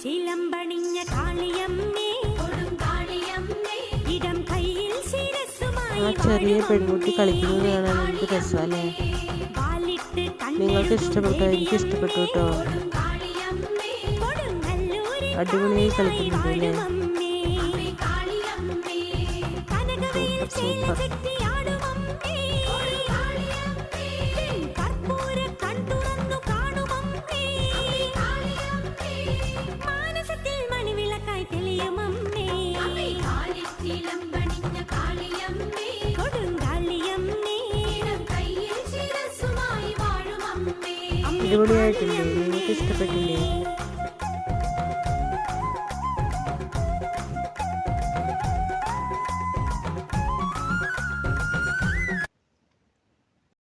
ചിലമ്പണിഞ്ഞ കാളിയമ്മേ ഇടം കയ്യിൽ ശിരസ്സുമായി ആ ചെറിയ പെൺകുട്ടി കളിക്കുന്നത് കാണാൻ എന്ത് രസമല്ലേ. നിങ്ങൾക്ക് ഇഷ്ടപ്പെട്ടോ? എനിക്ക് ഇഷ്ടപ്പെട്ടു കേട്ടോ. അടിപൊളിയായി കളിക്കുന്നുണ്ട് അല്ലേ. Super super. അടിപൊളിയായിട്ടുണ്ട്. നിങ്ങൾക്ക് ഇഷ്ടപ്പെട്ടില്ലേ?